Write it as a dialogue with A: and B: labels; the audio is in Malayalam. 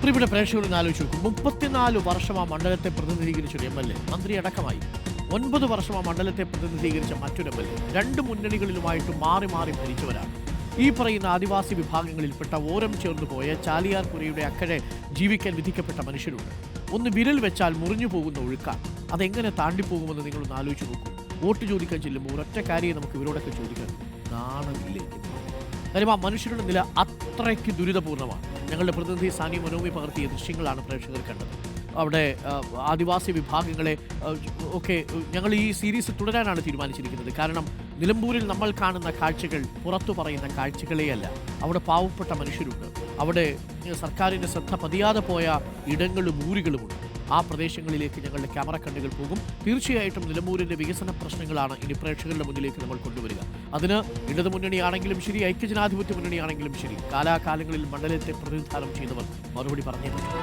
A: പ്രിയപ്പെട്ട പ്രേക്ഷകരൊന്ന് ആലോചിച്ച് നോക്കും. 34 വർഷം ആ മണ്ഡലത്തെ പ്രതിനിധീകരിച്ചൊരു MLA, മന്ത്രി അടക്കമായി. 9 വർഷം ആ മണ്ഡലത്തെ പ്രതിനിധീകരിച്ച മറ്റൊരു MLA. 2 മുന്നണികളിലുമായിട്ട് മാറി മാറി ഭരിച്ചവരാണ്. ഈ പറയുന്ന ആദിവാസി വിഭാഗങ്ങളിൽപ്പെട്ട ഓരം ചേർന്നു പോയ ചാലിയാർ പുരയുടെ അക്കരെ ജീവിക്കാൻ വിധിക്കപ്പെട്ട മനുഷ്യരുണ്ട്. ഒന്ന് വിരൽ വെച്ചാൽ മുറിഞ്ഞു പോകുന്ന ഒഴുക്കാണ്. അതെങ്ങനെ താണ്ടിപ്പോകുമെന്ന് നിങ്ങളൊന്ന് ആലോചിച്ച് നോക്കൂ. വോട്ട് ചോദിക്കാൻ ചെല്ലുമ്പോൾ ഒരൊറ്റ കാര്യം നമുക്ക് ഇവരോടൊക്കെ ചോദിക്കാൻ നാണമില്ലേ? കാര്യം ആ മനുഷ്യരുടെ നില അത്രയ്ക്ക് ദുരിതപൂർണ്ണമാണ്. ഞങ്ങളുടെ പ്രതിനിധി സാനി മനോമി പകർത്തിയ ദൃശ്യങ്ങളാണ് പ്രേക്ഷകർ കണ്ടത്. അവിടെ ആദിവാസി വിഭാഗങ്ങളെ ഒക്കെ ഞങ്ങൾ ഈ സീരീസ് തുടരാനാണ് തീരുമാനിച്ചിരിക്കുന്നത്. കാരണം നിലമ്പൂരിൽ നമ്മൾ കാണുന്ന കാഴ്ചകൾ പുറത്തു പറയുന്ന കാഴ്ചകളെയല്ല. അവിടെ പാവപ്പെട്ട മനുഷ്യരുണ്ട്. അവിടെ സർക്കാരിൻ്റെ ശ്രദ്ധ പതിയാതെ പോയ ഇടങ്ങളും ഊരുകളുമുണ്ട്. ആ പ്രദേശങ്ങളിലേക്ക് ഞങ്ങളുടെ ക്യാമറ കണ്ണുകൾ പോകും. തീർച്ചയായിട്ടും നിലമ്പൂരിൻ്റെ വികസന പ്രശ്നങ്ങളാണ് ഇനി പ്രേക്ഷകരുടെ മുന്നിലേക്ക് നമ്മൾ കൊണ്ടുവരിക. അതിന് ഇടതു മുന്നണിയാണെങ്കിലും ശരി, ഐക്യജനാധിപത്യ മുന്നണിയാണെങ്കിലും ശരി, കാലാകാലങ്ങളിൽ മണ്ഡലത്തെ പ്രതിനിധാനം ചെയ്തവർ മറുപടി പറഞ്ഞിട്ടുണ്ട്.